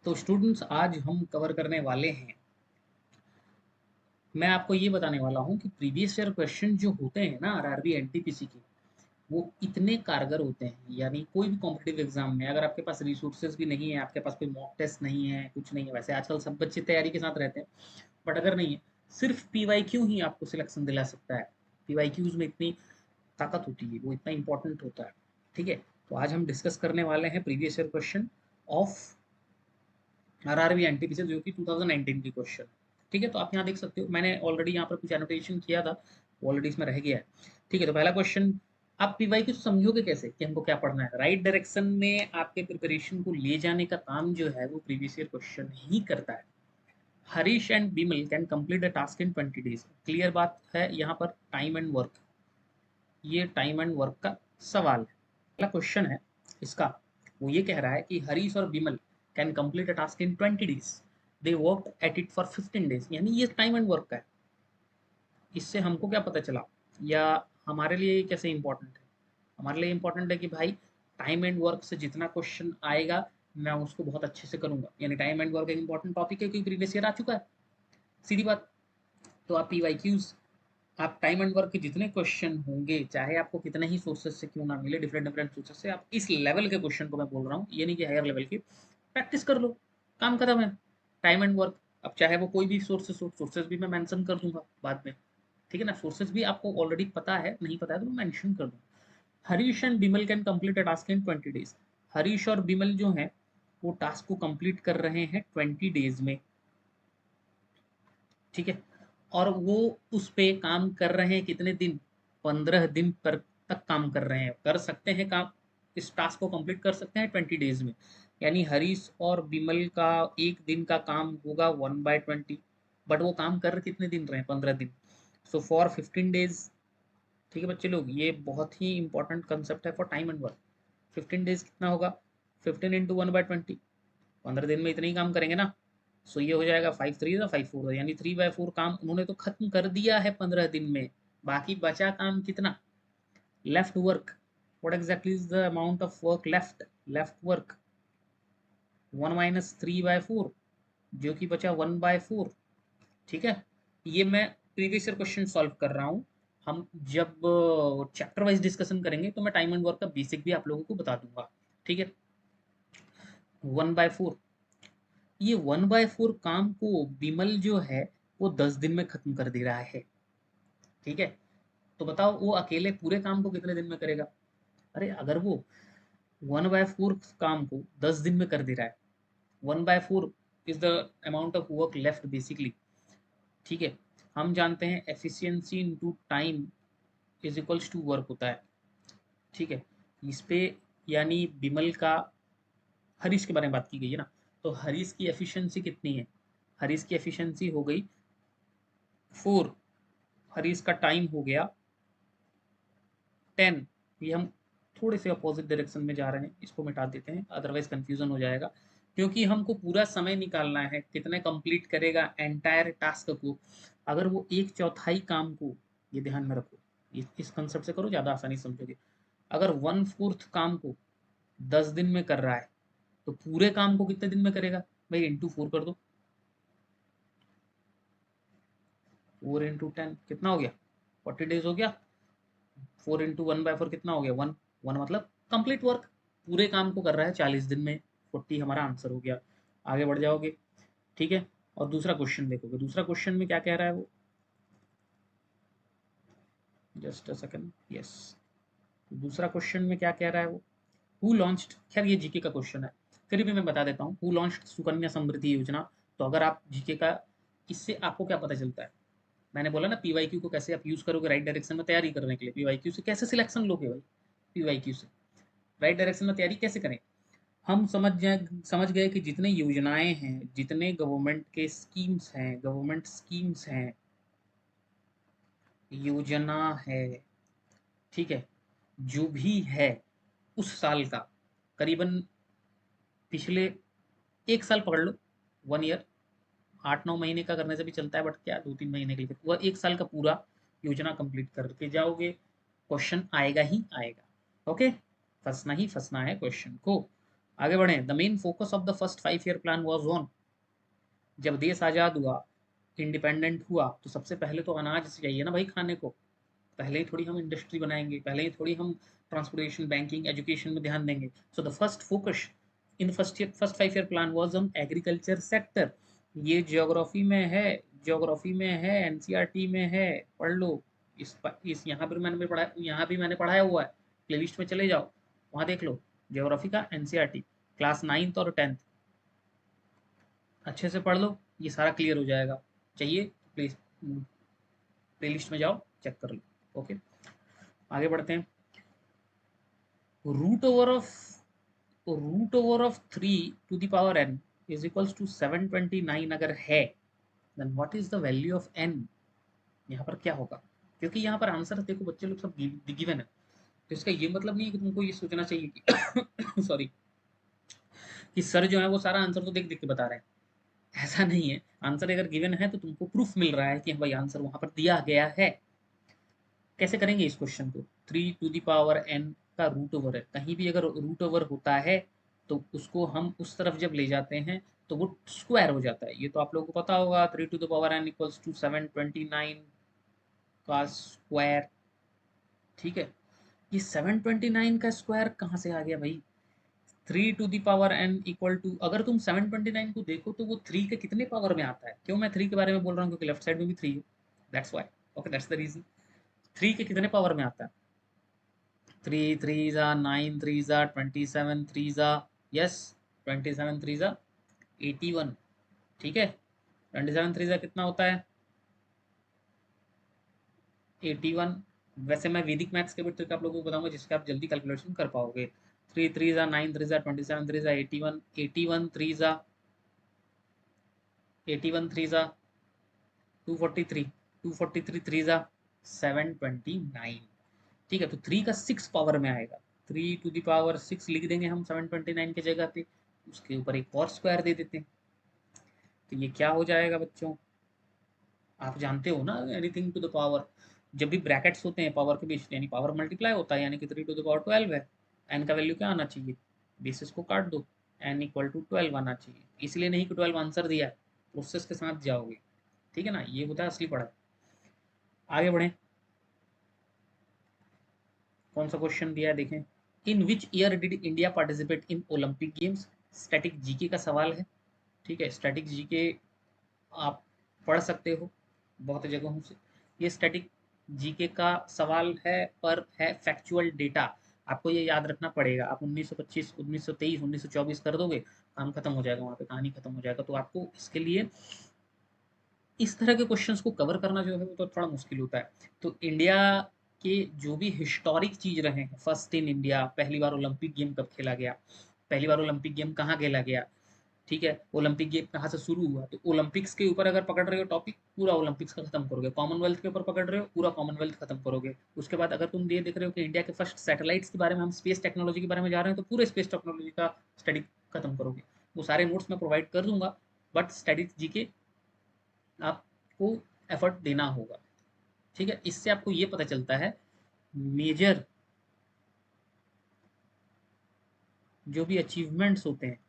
तो स्टूडेंट्स आज हम कवर करने वाले हैं, मैं आपको ये बताने वाला हूँ कि प्रीवियस ईयर क्वेश्चन जो होते हैं ना आरआरबी एनटीपीसी के, वो इतने कारगर होते हैं। यानी कोई भी कॉम्पिटिटिव एग्जाम में अगर आपके पास रिसोर्सेज भी नहीं है, आपके पास कोई मॉक टेस्ट नहीं है, कुछ नहीं है, वैसे आजकल सब बच्चे तैयारी के साथ रहते हैं, बट अगर नहीं है, सिर्फ पीवाईक्यू ही आपको सिलेक्शन दिला सकता है। पीवाईक्यूज में इतनी ताकत होती है, वो इतना इंपॉर्टेंट होता है। ठीक है, तो आज हम डिस्कस करने वाले हैं previous year question of RRB NTPC जो कि 2019 की क्वेश्चन। ठीक है, तो आप यहाँ देख सकते हो, मैंने ऑलरेडी यहाँ पर कुछ एनोटेशन किया था, ऑलरेडी इसमें रह गया है। ठीक है, तो पहला क्वेश्चन, आप पीवाई को समझोगे कैसे कि हमको क्या पढ़ना है। राइट डायरेक्शन में आपके प्रिपरेशन को ले जाने का काम जो है वो प्रीवियस ईयर क्वेश्चन ही करता है। Harish and Bimal can complete the task in 20 days। Clear बात है यहाँ पर, टाइम एंड वर्क, ये टाइम एंड वर्क का सवाल है। पहला क्वेश्चन है इसका, वो ये कह रहा है कि हरीश और Bimal can complete a task in 20 days, they work at it for 15 days। यानी ये टाइम एंड वर्क का है। इससे हमको क्या पता चला, या हमारे लिए कैसे इंपॉर्टेंट है। हमारे लिए इंपॉर्टेंट है कि भाई टाइम एंड वर्क से जितना क्वेश्चन आएगा मैं उसको बहुत अच्छे से करूंगा। यानी टाइम एंड वर्क एक इंपॉर्टेंट टॉपिक है, क्योंकि प्रीवियस ईयर आ चुका है, सीधी बात। तो आप पीवाईक्यूज, आप टाइम एंड वर्क के जितने क्वेश्चन होंगे, चाहे आपको कितने ही सोर्सेज से क्यों ना मिले, डिफरेंट डिफरेंट सोर्सेज से, आप इस लेवल के क्वेश्चन को मैं बोल रहा हूँ, ये नहीं कि हायर लेवल की, प्रैक्टिस कर लो, काम खत्म है। टाइम एंड वर्क, अब चाहे वो कोई भी सोर्सेज हो, सोर्सेज भी मैं मेंशन कर दूंगा बाद में। ठीक है ना, सोर्सेज भी आपको ऑलरेडी पता है, नहीं पता है तो मैं मेंशन कर दूँ। Harish and Bimal can complete a task in 20 days। Harish और बिमल जो हैं वो टास्क को कंप्लीट कर रहे हैं 20 days में। ठीक है, और वो उस पे काम कर रहे हैं कितने दिन, 15 दिन पर तक काम कर रहे हैं, कर सकते हैं काम, इस टास्क को कंप्लीट कर सकते हैं 20 days में। यानी हरीश और बिमल का एक दिन का काम होगा 1/20, बट वो काम कर कितने दिन रहे हैं, 15 दिन। So for 15 days। ठीक है बच्चे लोग, ये बहुत ही इंपॉर्टेंट कंसेप्ट है for time and work. 15 days कितना होगा, 15 × 1/20, 15 दिन में इतना ही काम करेंगे ना। सो ये हो जाएगा 5 3 5 4, यानी 3/4 काम उन्होंने तो खत्म कर दिया है 15 दिन में। बाकी बचा काम कितना, left work. What exactly is the amount of work left, left work 1 - 3/4, जो कि बचा 1/4। ठीक है, ये मैं प्रीवियस ईयर क्वेश्चन सॉल्व कर रहा हूँ। हम जब चैप्टर वाइज डिस्कशन करेंगे तो मैं टाइम एंड वर्क का बेसिक भी आप लोगों को बता दूंगा। ठीक है, 1/4, ये 1/4 काम को बिमल जो है वो 10 दिन में खत्म कर दे रहा है। ठीक है, तो बताओ वो अकेले पूरे काम को कितने दिन में करेगा। अरे अगर वो 1/4 काम को 10 दिन में कर दे रहा है, 1/4 is the amount of work left basically. ठीक है, हम जानते हैं efficiency into time is equals to work होता है। ठीक है, इस पे यानी बिमल का, हरीश के बारे में बात की गई है ना, तो हरीश की एफिशिएंसी कितनी है, हरीश की एफिशिएंसी हो गई 4, हरीश का टाइम हो गया 10। ये हम थोड़े से अपोजिट डायरेक्शन में जा रहे हैं, इसको मिटा देते हैं अदरवाइज कंफ्यूजन हो जाएगा। क्योंकि हमको पूरा समय निकालना है, कितने कंप्लीट करेगा एंटायर टास्क को। अगर वो 1/4 काम को, ये ध्यान में रखो, इस कंसेप्ट से करो, ज़्यादा आसानी समझोगे। अगर 1/4 काम को 10 दिन में कर रहा है, तो पूरे काम को कितने दिन में करेगा भाई, इंटू 4 कर दो, 4 × 10 कितना हो गया, 40 days हो गया। 4 × 1/4 कितना हो गया, 1, 1 मतलब कंप्लीट वर्क, पूरे काम को कर रहा है 40 दिन में। 40 हमारा आंसर हो गया। आगे बढ़ जाओगे। ठीक है, और दूसरा क्वेश्चन देखोगे, दूसरा क्वेश्चन में क्या कह रहा है वो, जस्ट अ सेकंड, यस, दूसरा क्वेश्चन में क्या कह रहा है वो, हु लॉन्च्ड, खैर ये जीके का क्वेश्चन है, फिर भी मैं बता देता हूँ, हु लॉन्च्ड सुकन्या समृद्धि योजना। तो अगर आप जीके का, इससे आपको क्या पता चलता है, मैंने बोला ना पीवाईक्यू को कैसे आप यूज करोगे राइट डायरेक्शन में तैयारी करने के लिए, पीवाईक्यू से कैसे सिलेक्शन लोगे भाई, पीवाईक्यू से राइट डायरेक्शन में तैयारी कैसे करें। हम समझ गए कि जितने योजनाएं हैं, जितने गवर्नमेंट के स्कीम्स हैं, गवर्नमेंट स्कीम्स हैं, योजना है, ठीक है, जो भी है उस साल का, करीबन पिछले 1 साल पकड़ लो, 1 ईयर, 8 9 महीने का करने से भी चलता है, बट क्या 2 3 महीने के लिए, वह 1 साल का पूरा योजना कंप्लीट करके जाओगे, क्वेश्चन आएगा ही आएगा। ओके, फंसना ही फंसना है क्वेश्चन को। आगे बढ़े। The main focus of the first 5 year plan was on, जब देश आज़ाद हुआ, इंडिपेंडेंट हुआ, तो सबसे पहले तो अनाज चाहिए ना भाई खाने को। पहले ही थोड़ी हम इंडस्ट्री बनाएंगे, पहले ही थोड़ी हम ट्रांसपोर्टेशन, बैंकिंग, एजुकेशन में ध्यान देंगे। So the first focus in first 5 year plan was on agriculture sector. ये ज्योग्राफी में है, ज्योग्राफी में है, एनसीईआरटी में है, पढ़ लो। इस यहाँ पर मैंने पढ़ा, यहाँ भी मैंने पढ़ाया हुआ है, प्लेलिस्ट में चले जाओ, वहाँ देख लो। ज्योग्राफी का एनसीईआरटी क्लास 9th और 10th अच्छे से पढ़ लो, ये सारा क्लियर हो जाएगा। चाहिए प्लीज प्लेलिस्ट में जाओ, चेक कर लो। ओके, आगे बढ़ते हैं। Root over of three to the power n is equals to 729 अगर है, then what is the value of n। यहाँ पर क्या होगा, क्योंकि यहाँ पर आंसर देखो बच्चे लोग सब गिवन है, तो इसका ये मतलब नहीं है कि तुमको ये सोचना चाहिए कि सॉरी, कि सर जो है वो सारा आंसर तो देख देख के बता रहे हैं। ऐसा नहीं है, आंसर अगर गिवन है तो तुमको प्रूफ मिल रहा है कि भाई आंसर वहां पर दिया गया है। कैसे करेंगे इस क्वेश्चन को, 3 टू द पावर n का रूट ओवर है, कहीं भी अगर रूट ओवर होता है तो उसको हम उस तरफ जब ले जाते हैं तो वो स्क्वायर हो जाता है। ये तो आप लोगों को पता होगा, 3 to the power n equals to 729 का स्क्वायर। ठीक है, ये 729 का स्क्वायर कहाँ से आ गया भाई। 3 to the power n equal to, अगर तुम 729 को देखो तो वो 3 के कितने पावर में आता है। क्यों मैं 3 के बारे में बोल रहा हूँ, क्योंकि लेफ्ट साइड में भी 3 है, that's why. Okay, that's the reason. 3 के कितने पावर में आता है, 3 3 जा 9 3 जा 27 3 जा, यस, 27 3 जा 81। ठीक है, 27 3 जा कितना होता है, 81। वैसे मैं वैदिक मैथ्स के भी ट्रिक आप लोगों को बताऊंगा जिसके आप जल्दी कैलकुलेशन कर पाओगे। 3 3 जा 9 3 जा 27 3 जा 81, 81 3 जा 243, 243 3 जा 729। ठीक है, तो 3 का 6 पावर में आएगा, 3 टू द पावर 6 लिख देंगे हम 729 की जगह पे, उसके ऊपर एक और स्क्वायर दे देते हैं। तो ये क्या हो जाएगा बच्चों, आप जानते हो ना, एनीथिंग टू द पावर, जब भी ब्रैकेट्स होते हैं पावर के बीच, यानी पावर मल्टीप्लाई होता है, यानी कि 3 टू द पावर 12 है। एन का वैल्यू क्या आना चाहिए, बेसिस को काट दो, एन इक्वल टू 12 आना चाहिए। इसलिए नहीं कि 12 आंसर दिया है, प्रोसेस के साथ जाओगे। ठीक है ना, ये होता है असली पढ़ाई। आगे बढ़े, कौन सा क्वेश्चन दिया है देखें। In which year did India participate in Olympic games. Static GK का सवाल है। ठीक है, स्टैटिक जीके आप पढ़ सकते हो बहुत जगहों से। ये स्टैटिक जीके का सवाल है, पर है फैक्चुअल डेटा। आपको ये याद रखना पड़ेगा। आप 1925 1923 1924 कर दोगे, काम खत्म हो जाएगा, वहाँ पे कहानी खत्म हो जाएगा। तो आपको इसके लिए इस तरह के क्वेश्चंस को कवर करना जो है वो तो थोड़ा मुश्किल होता है। तो इंडिया के जो भी हिस्टोरिक चीज रहे हैं, फर्स्ट इन इंडिया, पहली बार ओलंपिक गेम कब खेला गया, पहली बार ओलंपिक गेम कहाँ खेला गया, ठीक है, ओलंपिक गेम कहाँ से शुरू हुआ, तो ओलंपिक्स के ऊपर अगर पकड़ रहे हो टॉपिक, पूरा ओलंपिक्स का खत्म करोगे। कॉमनवेल्थ के ऊपर पकड़ रहे हो, पूरा कॉमनवेल्थ खत्म करोगे। उसके बाद अगर तुम ये देख रहे हो कि इंडिया के फर्स्ट सैटेलाइट्स के बारे में, हम स्पेस टेक्नोलॉजी के बारे में जा रहे हैं, तो पूरे स्पेस टेक्नोलॉजी का स्टडी खत्म करोगे। वो सारे नोट्स मैं प्रोवाइड कर दूंगा, बट स्टडी जी के आपको एफर्ट देना होगा। ठीक है, इससे आपको ये पता चलता है मेजर जो भी अचीवमेंट्स होते हैं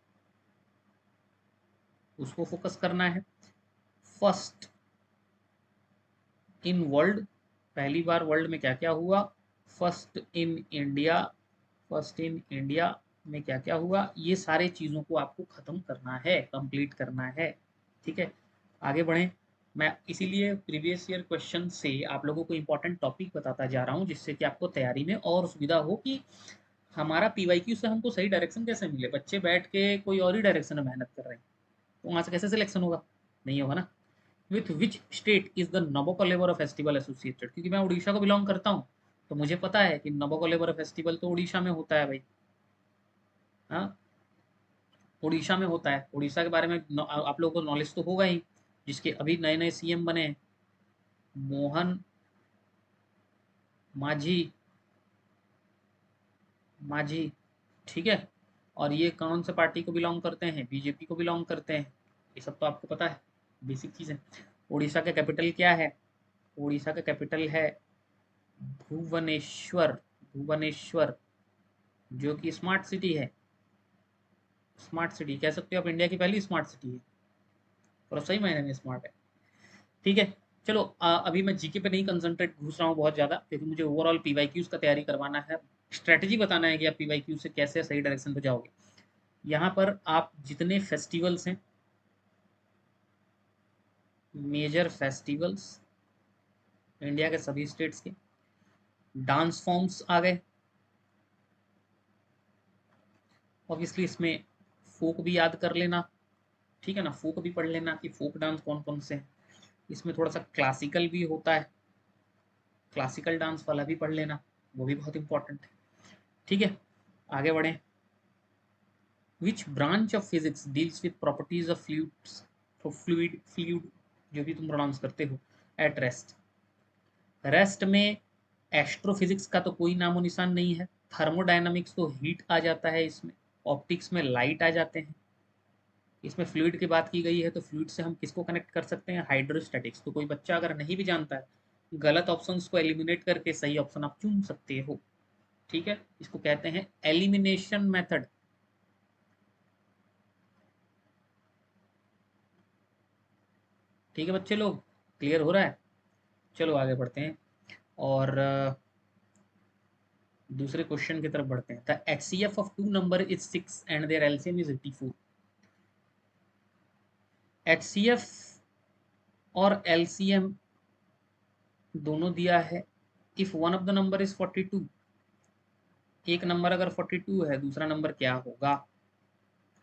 उसको फोकस करना है। फर्स्ट इन वर्ल्ड, पहली बार वर्ल्ड में क्या क्या हुआ, first in India, first in India में क्या क्या हुआ, ये सारे चीज़ों को आपको ख़त्म करना है, कंप्लीट करना है। ठीक है, आगे बढ़ें। मैं इसीलिए प्रीवियस ईयर क्वेश्चन से आप लोगों को इंपॉर्टेंट टॉपिक बताता जा रहा हूँ, जिससे कि आपको तैयारी में और सुविधा हो कि हमारा पीवाईक्यू से हमको सही डायरेक्शन कैसे मिले। बच्चे बैठ के कोई और ही डायरेक्शन में मेहनत कर रहे हैं, तो वहाँ से कैसे सिलेक्शन होगा, नहीं होगा ना। With which state is the Nabakalebara festival associated, क्योंकि मैं उड़ीसा को बिलोंग करता हूँ, तो मुझे पता है कि नबोकलेवर फेस्टिवल तो उड़ीसा में होता है भाई। हाँ, उड़ीसा में होता है। उड़ीसा के बारे में आप लोगों को नॉलेज तो होगा ही, जिसके अभी नए नए सीएम बने हैं, मोहन माझी, माझी। ठीक है, और ये कौन से पार्टी को बिलोंग करते हैं, बीजेपी को बिलोंग करते हैं। ये सब तो आपको पता है, बेसिक चीज़ है। उड़ीसा का कैपिटल क्या है, उड़ीसा का कैपिटल है भुवनेश्वर, भुवनेश्वर, जो कि स्मार्ट सिटी है। स्मार्ट सिटी कह सकते हो आप, इंडिया की पहली स्मार्ट सिटी है और सही मायने में स्मार्ट है। ठीक है, चलो अभी मैं जीके पे नहीं कंसंट्रेट घुस रहा हूँ बहुत ज़्यादा, क्योंकि मुझे ओवरऑल पीवाईक्यूज का तैयारी करवाना है, स्ट्रैटेजी बताना है कि आप पीवाईक्यू से कैसे सही डायरेक्शन पे जाओगे। यहाँ पर आप जितने फेस्टिवल्स हैं, मेजर फेस्टिवल्स इंडिया के सभी स्टेट्स के, डांस फॉर्म्स आ गए, ऑब्वियसली इसमें फोक भी याद कर लेना, ठीक है ना, फोक भी पढ़ लेना कि फोक डांस कौन कौन से हैं। इसमें थोड़ा सा क्लासिकल भी होता है, क्लासिकल डांस वाला भी पढ़ लेना, वो भी बहुत इंपॉर्टेंट है। ठीक है, आगे बढ़ें। Which branch of physics deals with properties of fluids, fluid जो भी तुम प्रोनाउंस करते हो, एट रेस्ट। रेस्ट में एस्ट्रोफिजिक्स का तो कोई नामो निशान नहीं है, थर्मोडायनामिक्स तो हीट आ जाता है इसमें, ऑप्टिक्स में लाइट आ जाते हैं, इसमें फ्लूइड की बात की गई है तो फ्लूइड से हम किसको कनेक्ट कर सकते हैं, हाइड्रोस्टैटिक्स। तो कोई बच्चा अगर नहीं भी जानता है, गलत ऑप्शंस को एलिमिनेट करके सही ऑप्शन आप चुन सकते हो। ठीक है, इसको कहते हैं एलिमिनेशन मेथड। ठीक है बच्चे लोग, क्लियर हो रहा है? चलो आगे बढ़ते हैं और दूसरे क्वेश्चन की तरफ बढ़ते हैं। The HCF of two number is 6 and their LCM is 84। HCF और एलसीएम दोनों दिया है। If one of the number is 42, एक नंबर अगर 42 है, दूसरा नंबर क्या होगा?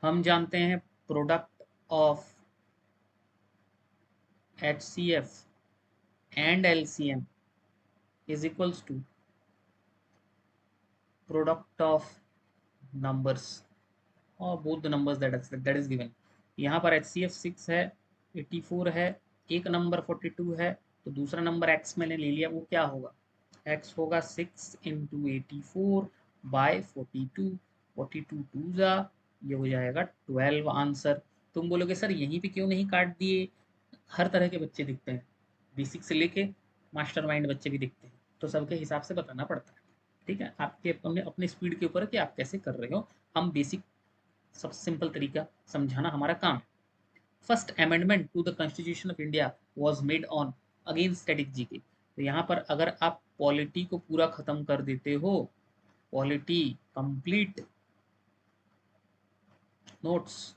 हम जानते हैं product of HCF and LCM is equals to product of numbers और both the numbers that is given. यहाँ पर HCF 6 है, 84 है, एक नंबर 42 है, तो दूसरा नंबर x मैंने ले लिया, वो क्या होगा? x होगा 6 इंटू 84 बाय 42, 42 टू जा, ये हो जाएगा 12 आंसर। तुम बोलोगे सर यहीं पे क्यों नहीं काट दिए? हर तरह के बच्चे दिखते हैं, बेसिक से लेके मास्टर माइंड बच्चे भी दिखते हैं, तो सबके हिसाब से बताना पड़ता है। ठीक है, आपके अपने अपने स्पीड के ऊपर है कि आप कैसे कर रहे हो। हम बेसिक सबसे सिंपल तरीका समझाना हमारा काम है। First amendment to the constitution of India was made on again static GK. तो यहाँ पर अगर आप पॉलिटी को पूरा खत्म कर देते हो, पॉलिटी कंप्लीट नोट्स,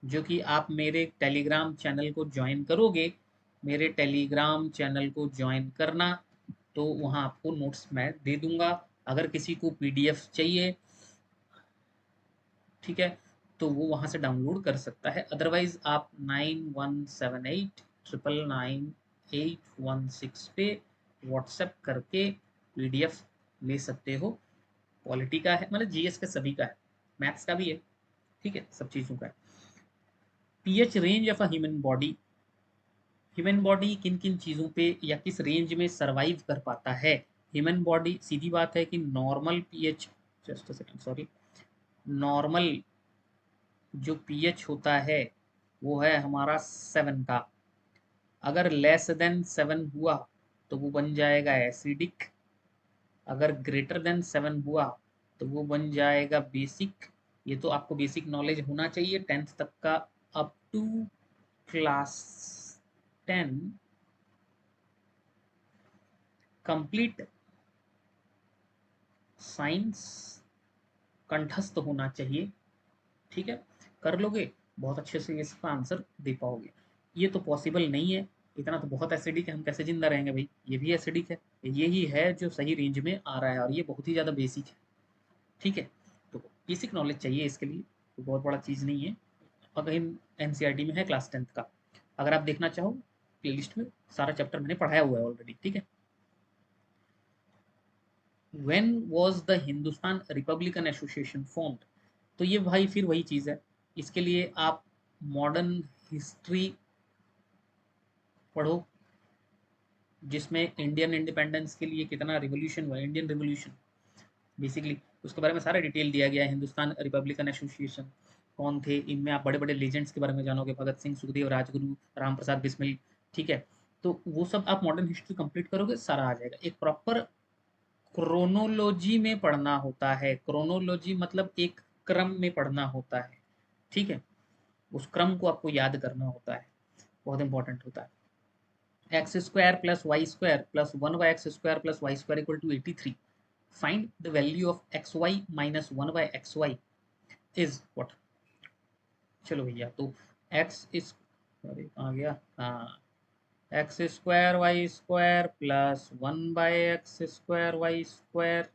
जो कि आप मेरे टेलीग्राम चैनल को ज्वाइन करोगे, मेरे टेलीग्राम चैनल को ज्वाइन करना, तो वहाँ आपको नोट्स मैं दे दूंगा। अगर किसी को पीडीएफ चाहिए, ठीक है, तो वो वहाँ से डाउनलोड कर सकता है। अदरवाइज आप 9178999816 पे व्हाट्सएप करके पीडीएफ ले सकते हो। पॉलिटी का है, मतलब जीएस के सभी का है, मैथ्स का भी है, ठीक है, सब चीज़ों का है। PH range of a human body, human body किन किन चीज़ों पे या किस रेंज में सरवाइव कर पाता है? ह्यूमन बॉडी, सीधी बात है कि normal pH, just a second sorry, normal जो पीएच होता है वो है हमारा 7 का। अगर लेस देन 7 हुआ तो वो बन जाएगा एसिडिक, अगर ग्रेटर देन 7 हुआ तो वो बन जाएगा बेसिक। ये तो आपको बेसिक नॉलेज होना चाहिए 10th तक का, up to class 10 complete science कंठस्थ होना चाहिए। ठीक है, कर लोगे बहुत अच्छे से, इसका आंसर दे पाओगे। ये तो पॉसिबल नहीं है, इतना तो बहुत एसिडिक है, हम कैसे जिंदा रहेंगे भाई, ये भी एसिडिक है। यही है जो सही रेंज में आ रहा है और ये बहुत ही ज़्यादा बेसिक है। ठीक है, तो बेसिक नॉलेज चाहिए इसके लिए, तो बहुत बड़ा चीज़ नहीं है। अगर एनसीईआरटी में है क्लास 10th का, अगर आप देखना चाहो प्लेलिस्ट में सारा चैप्टर मैंने पढ़ाया हुआ है ऑलरेडी। ठीक है, when was the Hindustan Republican association formed? तो ये भाई फिर वही चीज़ है, इसके लिए आप मॉडर्न हिस्ट्री पढ़ो, जिसमें इंडियन इंडिपेंडेंस के लिए कितना रिवोल्यूशन हुआ, इंडियन रिवोल्यूशन बेसिकली, उसके बारे में सारा डिटेल दिया गया है। हिंदुस्तान रिपब्लिकन एसोसिएशन कौन थे, इनमें आप बड़े बड़े लेजेंड्स के बारे में जानोगे, भगत सिंह, सुखदेव, राजगुरु, राम प्रसाद बिस्मिल। ठीक है, तो वो सब आप मॉडर्न हिस्ट्री कंप्लीट करोगे, सारा आ जाएगा। एक प्रॉपर क्रोनोलॉजी में पढ़ना होता है, क्रोनोलॉजी मतलब एक क्रम में पढ़ना होता है। ठीक है, उस क्रम को आपको याद करना होता है, बहुत इंपॉर्टेंट होता है। X square plus y square plus 1/x² plus y square equal to 83। Find the value of x y minus 1/xy is what. चलो भैया, तो एक्स इस, अरे कहाँ गया, हाँ, x square y square plus 1/x² y square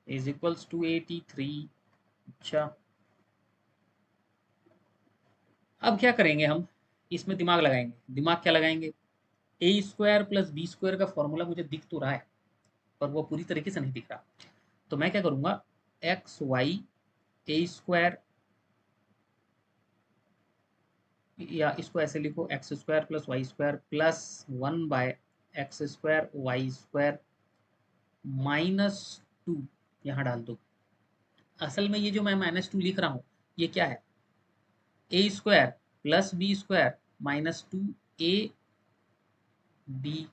is equals to 83। अच्छा, अब क्या करेंगे हम, इसमें दिमाग लगाएंगे। दिमाग क्या लगाएंगे, ए स्क्वायर प्लस बी स्क्वायर का फॉर्मूला मुझे दिख तो रहा है, पर वो पूरी तरीके से नहीं दिख रहा। तो मैं क्या करूंगा, एक्स वाई ए स्क्वायर, या इसको ऐसे लिखो, x square plus y square plus 1/x² y square minus 2 यहाँ डाल दो। असल में ये जो मैं -2 लिख रहा हूँ, ये क्या है, a square plus b square minus 2 a b.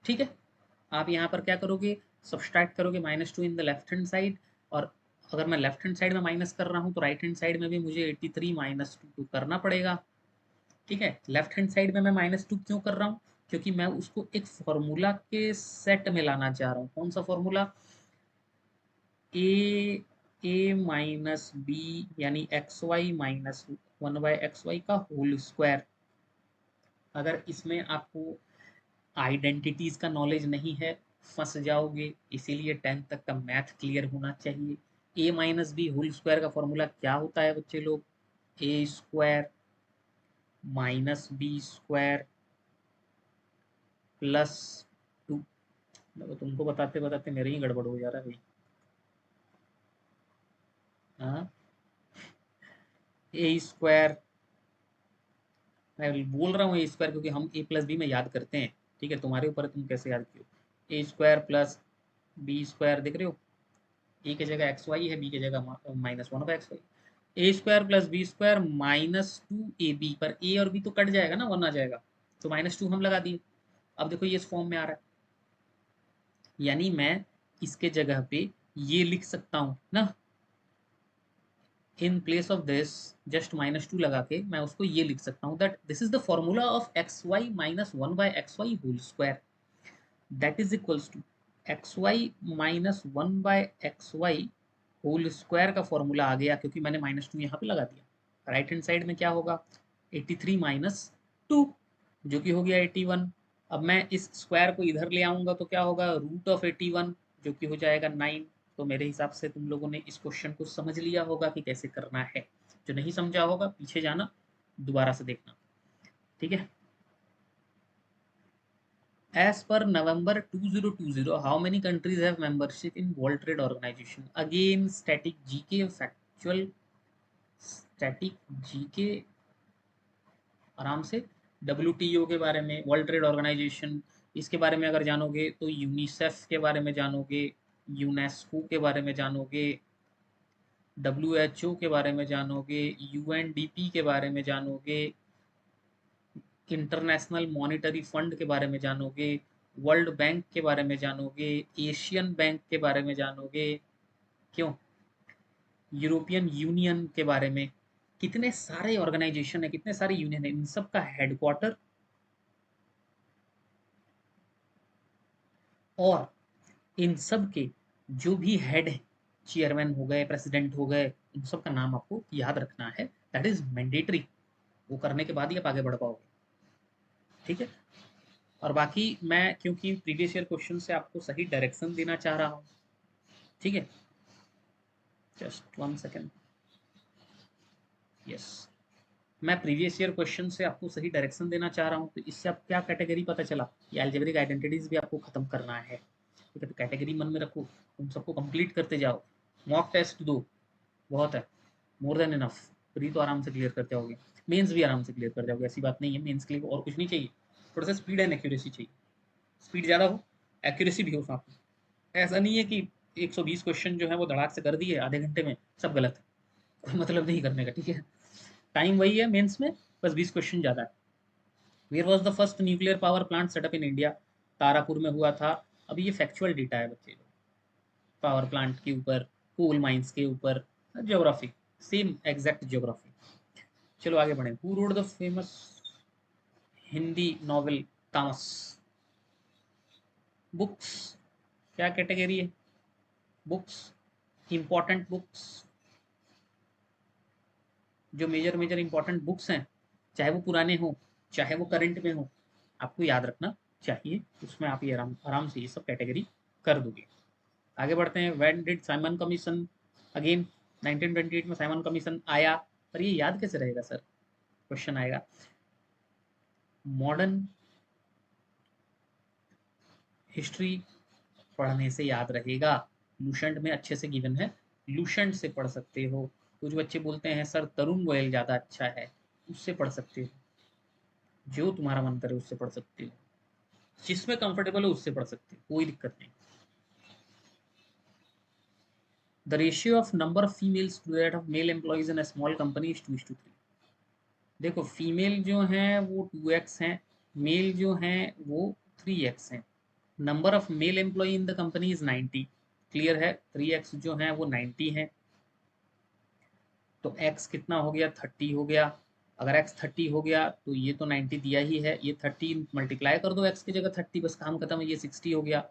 ठीक है, आप यहाँ पर क्या करोगे, सब्सट्रैक्ट करोगे -2 in the left hand side, और अगर मैं लेफ्ट हैंड साइड में माइनस कर रहा हूँ तो राइट हैंड साइड में भी मुझे 83 -2 करना पड़ेगा। ठीक है, लेफ्ट हैंड साइड में मैं -2 क्यों कर रहा हूँ, क्योंकि मैं उसको एक फॉर्मूला के सेट में लाना चाह रहा हूँ। कौन सा फॉर्मूला, ए माइनस बी यानी एक्स वाई माइनस 1/xy का होल स्क्वायर। अगर इसमें आपको आइडेंटिटीज का नॉलेज नहीं है, फंस जाओगे, इसीलिए 10th तक का मैथ क्लियर होना चाहिए। A minus b whole square का फॉर्मूला क्या होता है बच्चे लोग, a square minus B square plus 2। तुमको बताते बताते मेरे ही गड़बड़ हो जा रहा है भाई। हाँ, ए स्क्वायर, मैं बोल रहा हूँ ए स्क्वायर क्योंकि हम ए प्लस बी में याद करते हैं। ठीक है, तुम्हारे ऊपर है, तुम कैसे याद किए। ए स्क्वायर प्लस बी स्क्वायर, देख रहे हो, ए की जगह एक्स वाई है, बी की जगह -1/xy। A square plus b square -2ab, पर ए और बी तो कट जाएगा ना, 1 आ जाएगा, तो -2 हम लगा दिए। अब देखो ये इस फॉर्म में आ रहा है, यानी मैं इसके जगह पे ये लिख सकता हूँ ना, in place of this just -2 लगा के मैं उसको ये लिख सकता हूँ, that this is the formula of x y minus 1/xy whole square, that is equals to x y minus 1/xy whole square का फॉर्मूला आ गया, क्योंकि मैंने -2 यहाँ पे लगा दिया। राइट हैंड साइड में क्या होगा, 83 माइनस 2, जो कि हो गया 81। अब मैं इस स्क्वायर को इधर ले आऊंगा तो क्या होगा, रूट ऑफ 81, जो कि हो जाएगा 9। तो मेरे हिसाब से तुम लोगों ने इस क्वेश्चन को समझ लिया होगा कि कैसे करना है। जो नहीं समझा होगा पीछे जाना, दोबारा से देखना। ठीक है, as per November 2020, how many countries have membership in World Trade Organization? Again, static GK, factual static GK, आराम से। WTO के बारे में, वर्ल्ड ट्रेड ऑर्गेनाइजेशन, इसके बारे में अगर जानोगे तो यूनिसेफ के बारे में जानोगे, यूनेस्को के बारे में जानोगे, WHO के बारे में जानोगे, UNDP के बारे में जानोगे, इंटरनेशनल मॉनिटरी फंड के बारे में जानोगे, वर्ल्ड बैंक के बारे में जानोगे, एशियन बैंक के बारे में जानोगे, क्यों, यूरोपियन यूनियन के बारे में। कितने सारे ऑर्गेनाइजेशन है, कितने सारे यूनियन है, इन सब का हेडक्वार्टर और इन सब के जो भी हेड हैं, चेयरमैन हो गए, प्रेसिडेंट हो गए, इन सब का नाम आपको याद रखना है। दैट इज मैंडेटरी, वो करने के बाद ही आप आगे बढ़ पाओगे। ठीक है, और बाकी मैं क्योंकि प्रीवियस ईयर क्वेश्चन से आपको सही डायरेक्शन देना चाह रहा हूँ, ठीक है, जस्ट 1 सेकेंड, यस, मैं प्रीवियस ईयर क्वेश्चन से आपको सही डायरेक्शन देना चाह रहा हूँ। तो इससे आप क्या कैटेगरी पता चला, ये अलजेब्रिक आइडेंटिटीज भी आपको खत्म करना है। ठीक है, तो कैटेगरी मन में रखो, तुम सबको कंप्लीट करते जाओ, मॉक टेस्ट दो, बहुत है, मोर देन इनफ। प्री तो आराम से क्लियर करते जाओगे, मेंस भी आराम से क्लियर कर जाओगे, ऐसी बात नहीं है। मेंस के लिए और कुछ नहीं चाहिए, थोड़ा सा स्पीड एंड एक्यूरेसी चाहिए, स्पीड ज़्यादा हो, एक्यूरेसी भी हो साथ में। ऐसा नहीं है कि 120 क्वेश्चन जो है वो धड़ाक से कर दिए आधे घंटे में, सब गलत है, कोई मतलब नहीं करने का। ठीक है, टाइम वही है मेंस में, बस 20 क्वेश्चन ज़्यादा है। Where was the first nuclear power plant setup in India, Tarapur में हुआ था। अभी ये फैक्चुअल डेटा है बच्चे, पावर प्लांट के ऊपर, कोल माइंस के ऊपर, ज्योग्राफी, सेम एग्जैक्ट ज्योग्राफी। चलो आगे बढ़े। Who wrote the famous Hindi novel तामस? बुक्स क्या कैटेगरी है? बुक्स, इंपॉर्टेंट बुक्स, जो मेजर मेजर इंपॉर्टेंट बुक्स हैं, चाहे वो पुराने हो चाहे वो करंट में हो, आपको याद रखना चाहिए। उसमें आप ये आराम आराम से ये सब कैटेगरी कर दोगे। आगे बढ़ते हैं। When did Simon commission again? 1928 में साइमन कमीशन आया। पर ये याद कैसे रहेगा सर? क्वेश्चन आएगा। मॉडर्न हिस्ट्री पढ़ने से याद रहेगा। लूसेंट में अच्छे से गिवन है, लूसेंट से पढ़ सकते हो। कुछ बच्चे बोलते हैं सर तरुण गोयल ज़्यादा अच्छा है, उससे पढ़ सकते हो। जो तुम्हारा मन करे उससे पढ़ सकते हो, जिसमें कंफर्टेबल हो उससे पढ़ सकते हो, कोई दिक्कत नहीं। The ratio of number of females to that of male employees in a small company is 2:3। देखो फीमेल जो हैं वो 2x हैं, मेल जो हैं वो 3x हैं। Number of male employ in the company is 90। Clear है? 3x जो है वो 90 है, तो x कितना हो गया? 30 हो गया। अगर x 30 हो गया तो ये तो 90 दिया ही है, ये 30 मल्टीप्लाई कर दो x की जगह 30, बस काम खत्म है, ये 60 हो गया।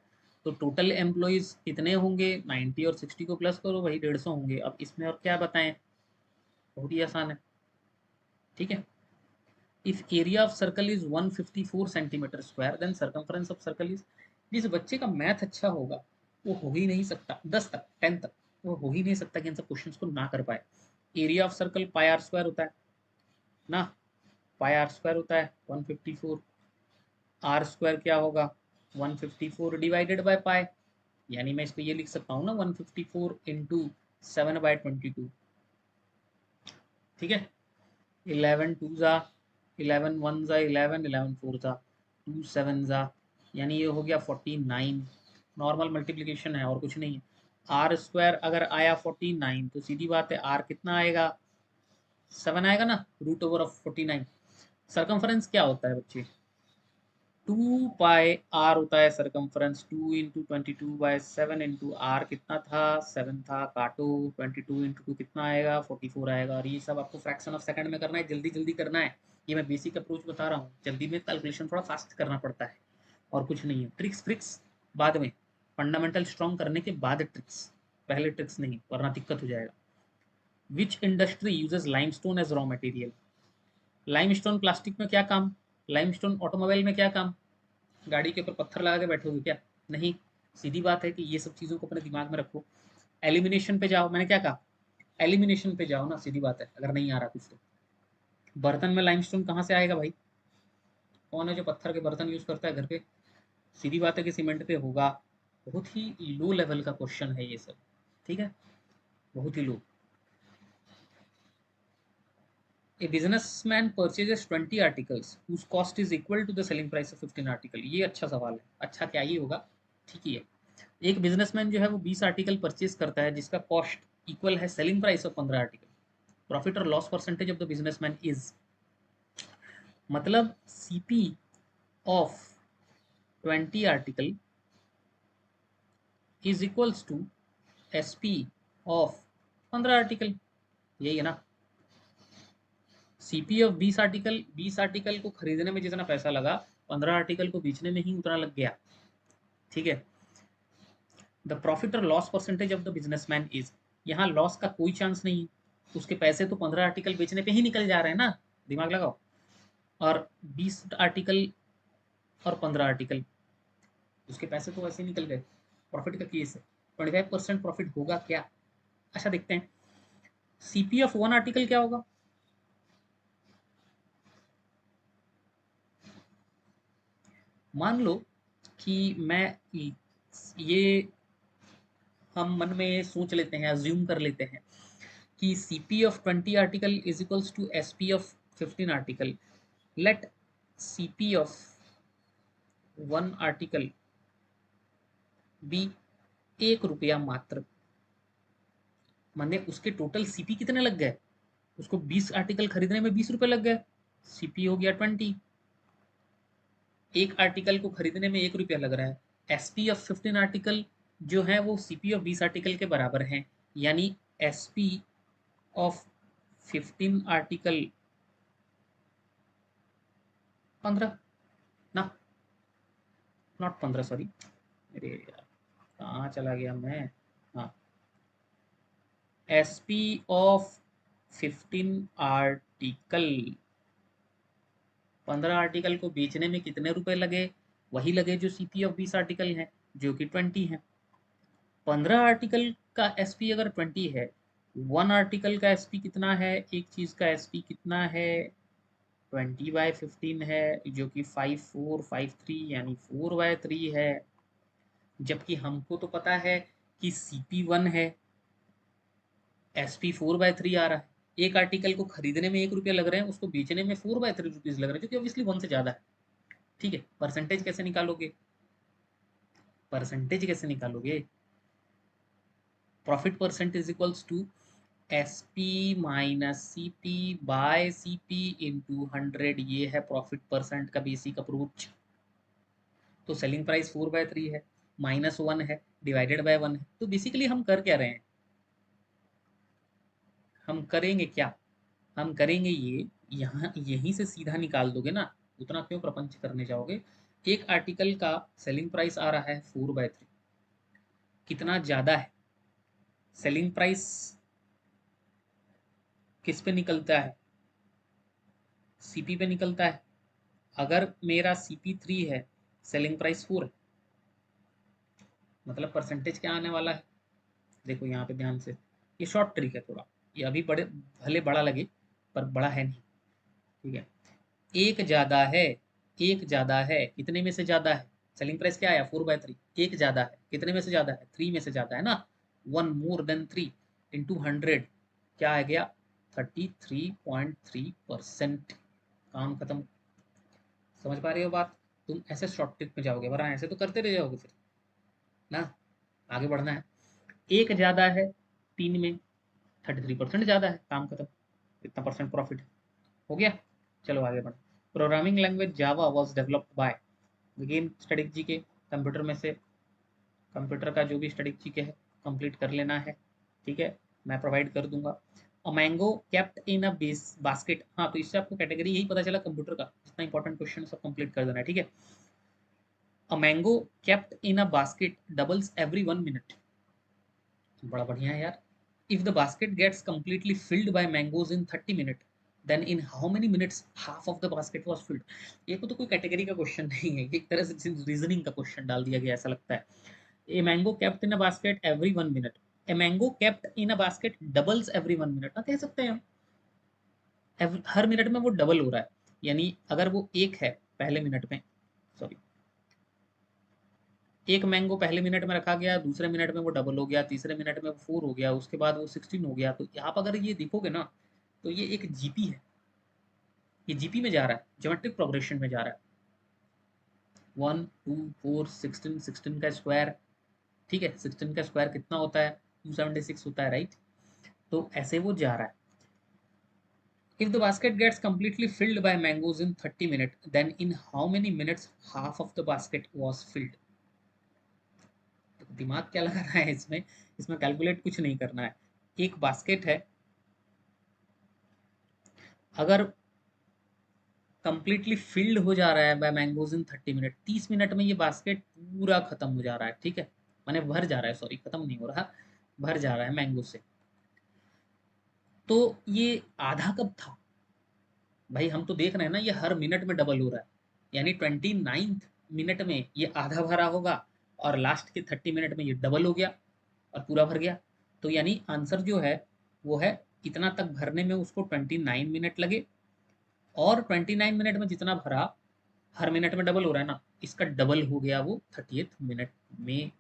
तो टोटल एम्प्लॉयज कितने होंगे? 90 और 60 को प्लस करो, वही 150 होंगे। अब इसमें और क्या बताएं, बहुत ही आसान है। ठीक है। If area of circle is 154 centimetre square then circumference of circle is. जिस बच्चे का मैथ अच्छा होगा वो हो ही नहीं सकता 10 तक 10 तक, वो हो ही नहीं सकता कि इन सब क्वेश्चंस को ना कर पाए। Area of circle pi r square होता है ना, पाई आर स्क्वायर होता है 154। आर स्क्वायर क्या होगा? 154 डिवाइडेड बाय पाई, यानी मैं इसको ये लिख सकता हूँ ना 154 इंटू 7/22। ठीक है। 11 टू ज़ा 11 वन ज़ा 11, 11 फोर ज़ा 2, 7 ज़ा, यानी ये हो गया 49। नॉर्मल मल्टीप्लिकेशन है और कुछ नहीं है। आर स्क्वायर अगर आया 49 तो सीधी बात है आर कितना आएगा? 7 आएगा ना, रूट ओवर ऑफ 49। सरकमफ्रेंस क्या होता है बच्चे? 2 पाई आर होता है सरकमफ्रेंस। 2 × 22/7 इंटू आर कितना था? 7 था। काटो, 22 × 2 कितना आएगा? 44 आएगा। और ये सब आपको फ्रैक्शन ऑफ सेकंड में करना है, जल्दी जल्दी करना है। ये मैं बेसिक अप्रोच बता रहा हूँ, जल्दी में कैलकुलेशन थोड़ा फास्ट करना पड़ता है और कुछ नहीं है। ट्रिक्स फ्रिक्स बाद में, फंडामेंटल स्ट्रॉन्ग करने के बाद ट्रिक्स, पहले ट्रिक्स नहीं, वरना दिक्कत हो जाएगा। Which industry uses limestone as raw material? Limestone plastic में क्या काम? लाइमस्टोन ऑटोमोबाइल में क्या काम? गाड़ी के ऊपर पत्थर लगा के बैठोगे क्या? नहीं। सीधी बात है कि ये सब चीज़ों को अपने दिमाग में रखो। एलिमिनेशन पे जाओ, मैंने क्या कहा? एलिमिनेशन पे जाओ ना, सीधी बात है, अगर नहीं आ रहा कुछ तो। बर्तन में लाइमस्टोन कहाँ से आएगा भाई? कौन है जो पत्थर के बर्तन यूज करता है घर पे? सीधी बात है कि सीमेंट पे होगा। बहुत ही लो लेवल का क्वेश्चन है ये सब। ठीक है, बहुत ही लो। A businessman purchases 20 articles whose cost is equal to the selling price of 15 article। ये अच्छा सवाल है। अच्छा क्या ही होगा? ठीक ही है। एक बिजनेसमैन जो है वो 20 आर्टिकल परचेज करता है जिसका कॉस्ट इक्वल है selling price of 15 article. Profit और loss percentage of the businessman is, मतलब CP of 20 article is equals to SP of 15 article. यही है ना। सीपी ऑफ 20 आर्टिकल, 20 आर्टिकल को खरीदने में जितना पैसा लगा 15 आर्टिकल को बेचने में ही उतना लग गया। ठीक है। द प्रॉफिट और loss percentage of the businessman is, यहाँ लॉस का कोई चांस नहीं है, उसके पैसे तो 15 आर्टिकल बेचने पे ही निकल जा रहे हैं ना, दिमाग लगाओ। और 20 आर्टिकल और 15 आर्टिकल, उसके पैसे तो वैसे ही निकल गए। प्रॉफिट का केस है, 25% प्रॉफिट होगा क्या? अच्छा देखते हैं। सीपी ऑफ 1 आर्टिकल क्या होगा? मान लो कि मैं ये हम मन में सोच लेते हैं, अज्यूम कर लेते हैं कि CP of 20 article is equals to SP of 15 article. Let CP of 1 article be 1 रुपया मात्र। माने उसके टोटल CP कितने लग गए? उसको 20 आर्टिकल खरीदने में 20 रुपए लग गए, CP हो गया 20। एक आर्टिकल को खरीदने में 1 रुपया लग रहा है। SP ऑफ 15 आर्टिकल जो है वो CP ऑफ 20 आर्टिकल के बराबर है, यानी SP ऑफ 15 आर्टिकल 15 ना, नॉट 15, सॉरी, मेरे यार कहाँ चला गया मैं। हाँ, एसपी ऑफ 15 आर्टिकल, 15 आर्टिकल को बेचने में कितने रुपए लगे? वही लगे जो सीपी ऑफ 20 आर्टिकल है, जो कि 20 है। 15 आर्टिकल का एसपी अगर 20 है, 1 आर्टिकल का एसपी कितना है? एक चीज का एसपी कितना है? 20/15 है, जो कि 5453 यानी 4/3 है। जबकि हमको तो पता है कि सीपी 1 है, एसपी 4/3 आ रहा है। एक आर्टिकल को खरीदने में 1 रुपया लग रहे हैं, उसको बेचने में 4/3 रुपीज लग रहे हैं, जो कि ऑब्वियसली 1 से ज्यादा है। ठीक है, परसेंटेज कैसे निकालोगे? परसेंटेज कैसे निकालोगे? Profit percent is equals to SP minus CP by CP into 100। ये है प्रॉफिट परसेंट का बेसिक अप्रोच। तो सेलिंग प्राइस 4/3 है, -1 है, डिवाइडेड बाय 1 है। तो बेसिकली हम कर क्या रहे हैं? हम करेंगे क्या? हम करेंगे ये, यहाँ यहीं से सीधा निकाल दोगे ना, उतना क्यों प्रपंच करने जाओगे। एक आर्टिकल का सेलिंग प्राइस आ रहा है 4/3, कितना ज्यादा है? सेलिंग प्राइस किस पे निकलता है? सीपी पे निकलता है। अगर मेरा CP3 है, सेलिंग प्राइस 4 है, मतलब परसेंटेज क्या आने वाला है? देखो यहाँ पे ध्यान से, ये शॉर्ट ट्रिक है थोड़ा, ये अभी बड़े भले बड़ा लगे पर बड़ा है नहीं। ठीक है, एक ज्यादा है, एक ज्यादा है, कितने में से ज्यादा है? सेलिंग प्राइस क्या आया? 4/3। एक ज्यादा है, कितने में से ज्यादा है? 3 में से ज्यादा है ना। 1 more than 3 इंटू 100, क्या आ गया? 33.3%। काम खत्म। समझ पा रहे हो बात? तुम ऐसे शॉर्ट ट्रिक में जाओगे, वरना ऐसे तो करते रह जाओगे फिर ना। आगे बढ़ना है। एक ज्यादा है 3 में, 33% ज्यादा है, काम खत्म। इतना परसेंट प्रॉफिट हो गया। चलो आगे बढ़ो। Programming language Java was developed by, again static GK, computer में से कंप्यूटर का जो भी स्टैटिक जीके है कंप्लीट कर लेना है। ठीक है, मैं प्रोवाइड कर दूंगा। अ mango kept in a base basket, हाँ तो इससे आपको कैटेगरी यही पता चला कंप्यूटर का, जितना इंपॉर्टेंट क्वेश्चन सब कंप्लीट कर देना है। ठीक है, a mango kept in a basket doubles every 1 minute, बड़ा बढ़िया है यार। If the basket gets completely filled by mangoes in 30 minute, then in how many minutes half of the basket was filled. ये तो कोई कैटेगरी का question नहीं है, एक तरह से रीजनिंग का क्वेश्चन डाल दिया गया ऐसा लगता है। A mango kept in a basket every 1 minute, a mango kept in a basket doubles every 1 minute, ना कह सकते हैं हम। हर मिनट में वो डबल हो रहा है, यानी अगर वो एक है पहले मिनट में, सॉरी, एक मैंगो पहले मिनट में रखा गया, दूसरे मिनट में वो डबल हो गया, तीसरे मिनट में वो 4 हो गया, उसके बाद वो 16 हो गया। तो यहाँ पर अगर ये देखोगे ना, तो ये एक जीपी है, ये जीपी में जा रहा है, ज्योमेट्रिक प्रोग्रेशन में जा रहा है। 1 2 4 16, 16 का स्क्वायर। ठीक है, 16 का स्क्वायर कितना होता है? 276 होता है, राइट। तो ऐसे वो जा रहा है। If the basket gets completely filled by mangoes in 30 minutes, then in how many minutes half of the basket was filled? तो दिमाग क्या लगा रहा है इसमें? इसमें कैलकुलेट कुछ नहीं करना है। एक बास्केट है, अगर कंप्लीटली फिल्ड हो जा रहा है by mangoes in 30 minute, 30 minute में ये बास्केट पूरा खत्म हो जा रहा है। ठीक है, माने भर जा रहा है, सॉरी खत्म नहीं हो रहा, भर जा रहा है मैंगो से। तो ये आधा कब था? भाई हम तो देख रहे हैं ना, ये हर मिनट में डबल हो रहा है, यानी 29th मिनट में ये आधा भरा होगा, और लास्ट के 30 मिनट में ये डबल हो गया और पूरा भर गया। तो यानी आंसर जो है वो है, इतना तक भरने में उसको 29 मिनट लगे, और 29 मिनट में जितना भरा, हर मिनट में डबल हो रहा है ना, इसका डबल हो गया वो 30th मिनट में।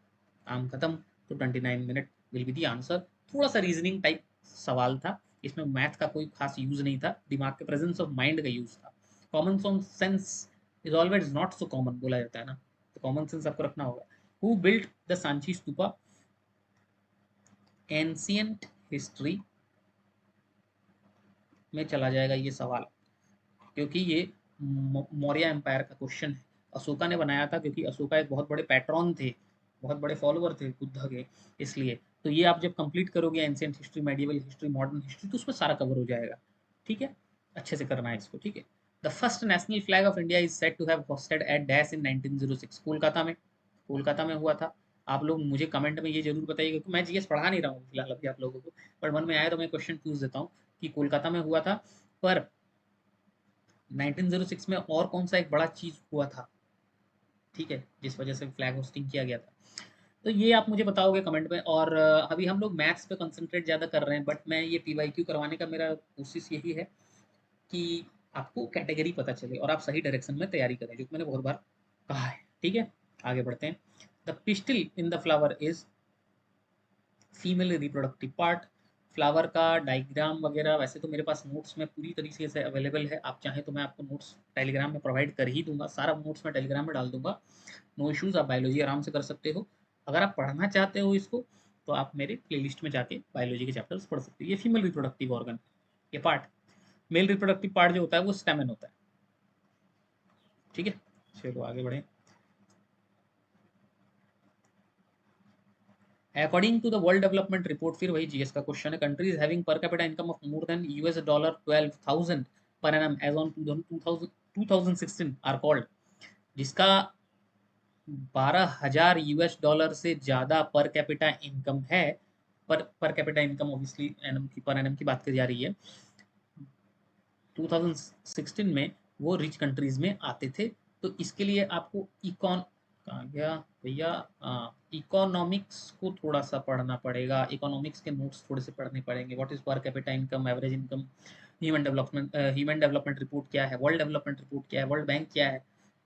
काम खत्म। तो 29 minute will be the answer. थोड़ा सा रीजनिंग टाइप सवाल था, इसमें मैथ का कोई खास यूज नहीं था, दिमाग के प्रेजेंस ऑफ माइंड का यूज था। Common sense is always not so common बोला जाता है ना, तो कॉमन सेंस आपको रखना होगा। Who built the Sanchi stupa? Ancient history में चला जाएगा ये सवाल, क्योंकि ये मौर्य एम्पायर का क्वेश्चन है। अशोका ने बनाया था, क्योंकि अशोका एक बहुत बड़े पैट्रॉन थे, बहुत बड़े फॉलोअर थे बुद्ध के, इसलिए। तो ये आप जब कंप्लीट करोगे ancient history, medieval history, modern history, तो उसमें सारा कवर हो जाएगा। ठीक है, अच्छे से करना है इसको। ठीक है, the first national flag of India is said to have hosted at dash in 1906। Kolkata में हुआ था। आप लोग मुझे कमेंट में ये जरूर बताइए, क्योंकि मैं जीएस पढ़ा नहीं रहा हूँ फिलहाल अभी आप लोगों को, पर मन में आया तो मैं क्वेश्चन पूछ देता हूँ कि कोलकाता में हुआ था। पर 1906 में और कौन सा एक बड़ा चीज हुआ था, ठीक है, जिस वजह से फ्लैग होस्टिंग किया गया था, तो ये आप मुझे बताओगे कमेंट में। और अभी हम लोग मैथ्स पे कंसंट्रेट ज़्यादा कर रहे हैं, बट मैं ये पीवाईक्यू करवाने का मेरा कोशिश यही है कि आपको कैटेगरी पता चले और आप सही डायरेक्शन में तैयारी करें, जो कि मैंने बहुत बार कहा है। ठीक है, आगे बढ़ते हैं। The pistil in the flower is female reproductive part. Flower का डायग्राम वगैरह वैसे तो मेरे पास नोट्स में पूरी तरीके से अवेलेबल है, आप चाहें तो मैं आपको नोट्स टेलीग्राम में प्रोवाइड कर ही दूंगा, सारा नोट्स मैं टेलीग्राम में डाल दूंगा। नो इश्यूज, आप बायोलॉजी आराम से कर सकते हो। अगर आप पढ़ना चाहते हो इसको, तो आप मेरे प्लेलिस्ट में जाके बायोलॉजी के चैप्टर्स पढ़ सकते हो। ये फीमेल रिप्रोडक्टिव ऑर्गन, ये पार्ट। मेल रिप्रोडक्टिव पार्ट जो होता है वो स्टेमन होता है। ठीक है, चलो आगे बढ़े। According to the world development report, फिर वही जीएस का क्वेश्चन है, countries having per capita income of more than $12,000 per annum as on 2016 are called. जिसका $12,000 से ज्यादा पर कैपिटा इनकम है, पर कैपिटा इनकम ऑब्वियसली एनम की, पर एनम की बात करी जा रही है, 2016 में वो रिच कंट्रीज में आते थे। तो इसके लिए आपको इकॉन कहाँ गया भैया, इकोनॉमिक्स को थोड़ा सा पढ़ना पड़ेगा, इकोनॉमिक्स के नोट्स थोड़े से पढ़ने पड़ेंगे। व्हाट इज पर capita income, average income, human development report क्या है, वर्ल्ड डेवलपमेंट रिपोर्ट क्या है, वर्ल्ड बैंक क्या है,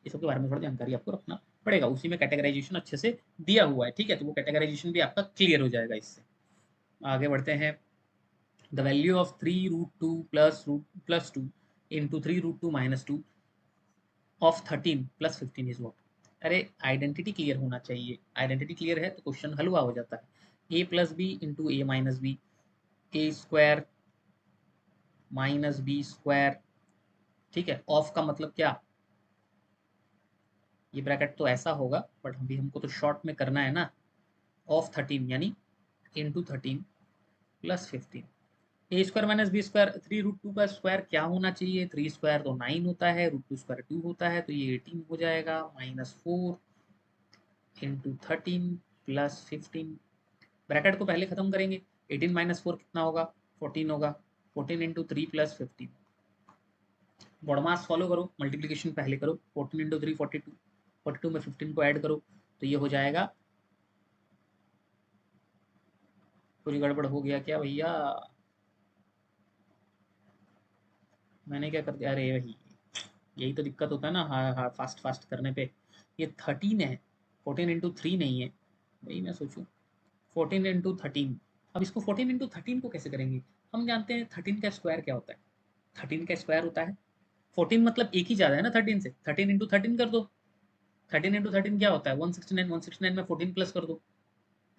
ये सब के बारे में थोड़ी जानकारी आपको रखना पड़ेगा। उसी में कैटेगराइजेशन अच्छे से दिया हुआ है, ठीक है, तो वो कैटेगराइजेशन भी आपका क्लियर हो जाएगा इससे। आगे बढ़ते हैं। the value of 3 root 2 plus root plus 2 into 3 root 2 minus 2 of 13 plus 15 is what। अरे आइडेंटिटी क्लियर होना चाहिए, आइडेंटिटी क्लियर है तो क्वेश्चन हलवा हो जाता है। a plus B into A minus B, A square minus B square. ठीक है, ऑफ का मतलब क्या, ये ब्रैकेट तो ऐसा होगा, बट अभी हमको तो शॉर्ट में करना है ना। ऑफ 13 यानी into 13 plus 15। A square minus B square, 3 root 2 का स्क्वायर क्या होना चाहिए, 3 स्क्वायर तो 9 होता है, रूट 2 स्क्वायर 2 होता है, तो ये 18 हो जाएगा, -4 × 13 प्लस 15। ब्रैकेट को पहले खत्म करेंगे, 18 माइनस 4 कितना होगा, 14 होगा, 14 × 3 प्लस 15। बॉडमास फॉलो करो, मल्टीप्लीकेशन पहले करो, 14 × 3 42, 42 में 15 को ऐड करो, तो ये हो जाएगा, कुछ गड़बड़ हो गया क्या भैया, मैंने क्या कर दिया, अरे वही, यही तो दिक्कत होता है ना, हाँ हाँ, फास्ट फास्ट करने पे। ये 13 है, 14 × 3 नहीं है, वही मैं सोचूं, 14 × 13। अब इसको 14 × 13 को कैसे करेंगे, हम जानते हैं 13 का स्क्वायर क्या होता है, 13 का स्क्वायर होता है 14, मतलब एक ही ज़्यादा है ना 13 से, 13 × 13 कर दो। 13 × 13 क्या होता है, 169, 169 में 14 प्लस कर दो,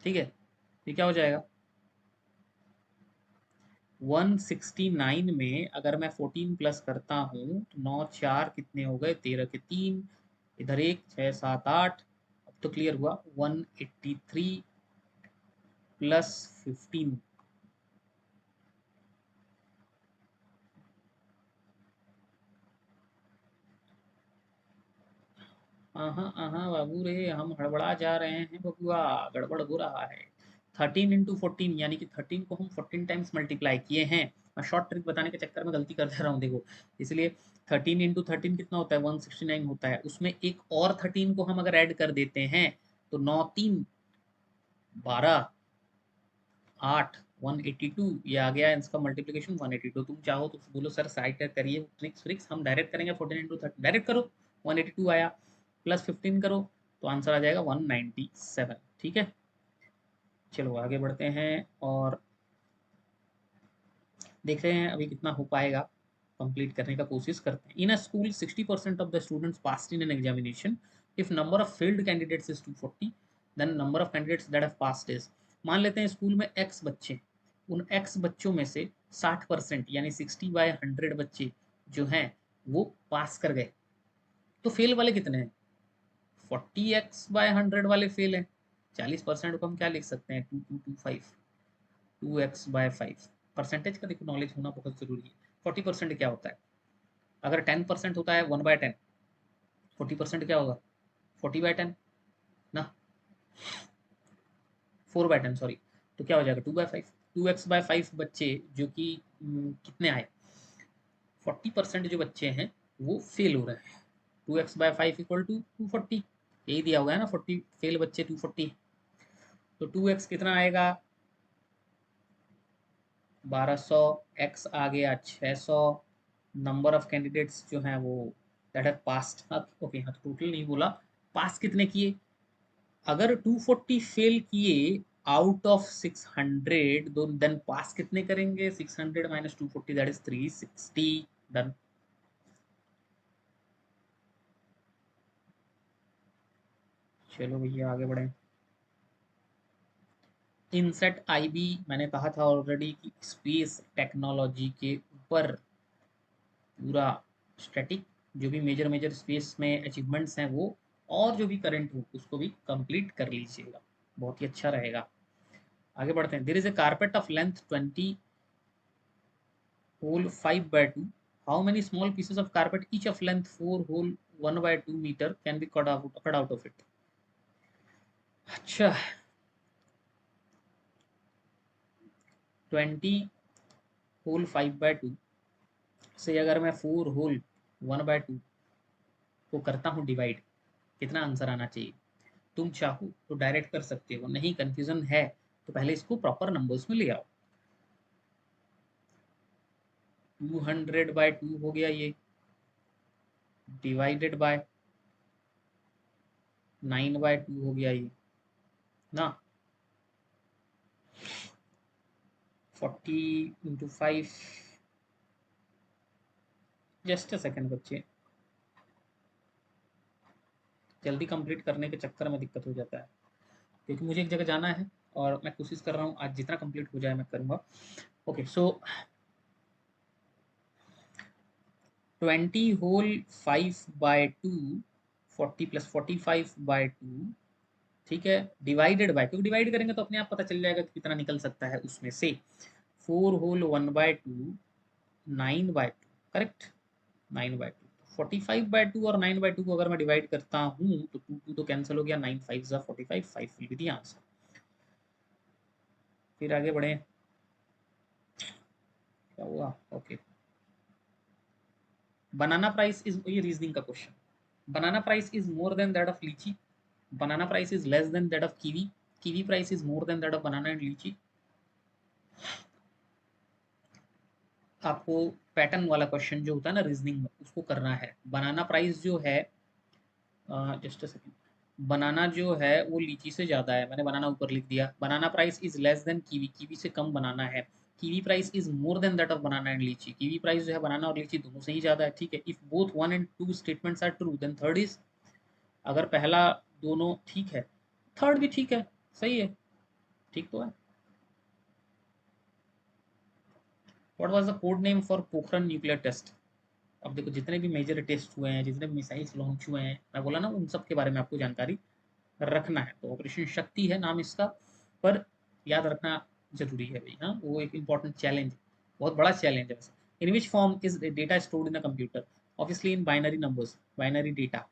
ठीक है, ये क्या हो जाएगा, 169 में अगर मैं 14 प्लस करता हूँ तो 9 4 कितने हो गए, 13 के 3, इधर एक 6 7 8, अब तो क्लियर हुआ, 183 प्लस 15। बाबू रे, हम हड़बड़ा जा रहे हैं बबुआ, गड़बड़ हो रहा है। 13 × 14 यानी कि 13 को हम 14 टाइम्स मल्टीप्लाई किए हैं। मैं शॉर्ट ट्रिक बताने के चक्कर में गलती कर दे रहा हूँ, देखो, इसलिए 13 × 13 कितना होता है, 169 होता है, उसमें एक और 13 को हम अगर ऐड कर देते हैं तो 9 3 12 8 182, ये आ गया इसका मल्टीप्लीकेशन 182। तुम चाहो तो बोलो सर साइड करिए ट्रिक्स फ्रिक्स, हम डायरेक्ट करेंगे, 14 × 13 डायरेक्ट करो, 182 आया, प्लस 15 करो तो आंसर आ जाएगा 197। ठीक है, चलो आगे बढ़ते हैं और देख रहे हैं अभी कितना हो पाएगा, कंप्लीट करने का कोशिश करते हैं। In a school 60% of the students passed in an examination, if number of failed candidates is 240, then number of candidates that have passed is. मान लेते हैं स्कूल में एक्स बच्चे, उन एक्स बच्चों में से 60% यानी 60/100 बच्चे जो हैं वो पास कर गए, तो फेल वाले कितने हैं, 40x/100 वाले फेल हैं। 40% को हम क्या लिख सकते हैं, 2225, 2x/5। परसेंटेज का देखो नॉलेज होना बहुत जरूरी है। 40% क्या होता है, अगर 10% होता है 1/10, 40% क्या होगा 40/10 ना, 4/10 सॉरी, तो क्या हो जाएगा 2/5। 2x/5 बच्चे जो कि कितने आए 40% जो बच्चे हैं वो फेल हो रहे हैं। 2x/5 इक्वल टू 240, यही दिया हुआ है ना, 40 फेल बच्चे 240, तो 2x कितना आएगा 1200, x आ गया 600, नंबर ऑफ कैंडिडेट्स जो हैं वो दैट हैव पास्ड, ओके हाँ टोटल नहीं बोला, पास कितने किए, अगर 240 फेल किए आउट ऑफ 600 देन पास कितने करेंगे, 600 माइनस 240 दैट इज 360, डन। चलो भैया आगे बढ़े। इनसेट आईबी मैंने कहा था ऑलरेडी कि स्पेस टेक्नोलॉजी के ऊपर पूरा स्टैटिक जो भी मेजर मेजर स्पेस में अचीवमेंट्स हैं वो, और जो भी करंट हो उसको भी कंप्लीट कर लीजिएगा, बहुत ही अच्छा रहेगा। आगे बढ़ते हैं। There is a carpet of length 20 whole 5/2, how many small pieces of carpet each of length 4 whole 1/2 meter can be cut out of it? अच्छा 20 whole 5/2 से अगर मैं 4 whole 1/2 को करता हूँ डिवाइड, कितना आंसर आना चाहिए? तुम चाहो तो डायरेक्ट कर सकते हो, नहीं कंफ्यूजन है तो पहले इसको प्रॉपर नंबर्स में ले आओ। 200/2 हो गया ये, डिवाइडेड बाय 9/2 हो गया ये ना, 40 इंटू 5, जस्ट अ सेकेंड बच्चे, जल्दी कंप्लीट करने के चक्कर में दिक्कत हो जाता है, क्योंकि मुझे एक जगह जाना है और मैं कोशिश कर रहा हूँ आज जितना कंप्लीट हो जाए मैं करूँगा। ओके सो 20 होल 5/2, 40 प्लस 45/2, ठीक है, डिवाइडेड बाय, क्योंकि डिवाइड करेंगे तो अपने आप पता चल जाएगा कि कितना निकल सकता है उसमें से, 4 होल 1/2, 9/2, करेक्ट 9/2, 45/2 और 9/2 को अगर मैं डिवाइड करता हूँ तो 2 तो कैंसिल हो गया, 9 5 जा 45, 5 विल बी द आंसर। फिर आगे बढ़े, क्या हुआ, ओके बनाना प्राइस इज, ये रीजनिंग का question, banana price is more than that of lychee, banana price is less than that of kiwi, kiwi price is more than that of banana and lychee. आपको pattern वाला question जो होता है ना reasoning में उसको करना है। बनाना प्राइस जो है, जस्ट अ सेकंड, बनाना जो है वो लीची से ज़्यादा है, मैंने बनाना ऊपर लिख दिया, banana price is less than kiwi, kiwi से कम बनाना है, kiwi price is more than that of banana and lychee, kiwi price जो है बनाना और लीची दोनों से ही ज़्यादा है, ठीक है। If both 1 and 2 statements are true then third is, अगर पहला दोनों ठीक है थर्ड भी ठीक है, सही है, ठीक तो है। What was the code name for Pokhran nuclear test? अब देखो जितने भी मेजर टेस्ट हुए हैं, जितने भी मिसाइल्स लॉन्च हुए हैं, मैं बोला ना उन सब के बारे में आपको जानकारी रखना है। तो ऑपरेशन शक्ति है नाम इसका, पर याद रखना जरूरी है भाई, हाँ वो एक इंपॉर्टेंट चैलेंज, बहुत बड़ा चैलेंज है वैसे। In which form is data stored in a computer? Obviously in binary numbers, binary data.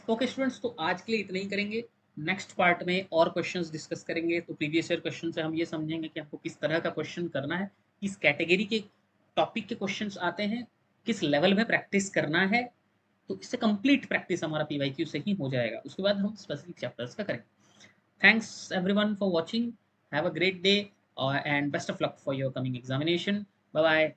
Okay students, तो आज के लिए इतना ही करेंगे, नेक्स्ट पार्ट में और क्वेश्चंस डिस्कस करेंगे। तो प्रीवियस ईयर क्वेश्चन से हम ये समझेंगे कि आपको किस तरह का क्वेश्चन करना है, किस कैटेगरी के टॉपिक के क्वेश्चंस आते हैं, किस लेवल में प्रैक्टिस करना है, तो इससे कंप्लीट प्रैक्टिस हमारा पीवाईक्यू से ही हो जाएगा, उसके बाद हम स्पेसिफिक चैप्टर्स का करेंगे। Thanks everyone for watching, have a great day and best of luck for your coming examination, bye bye.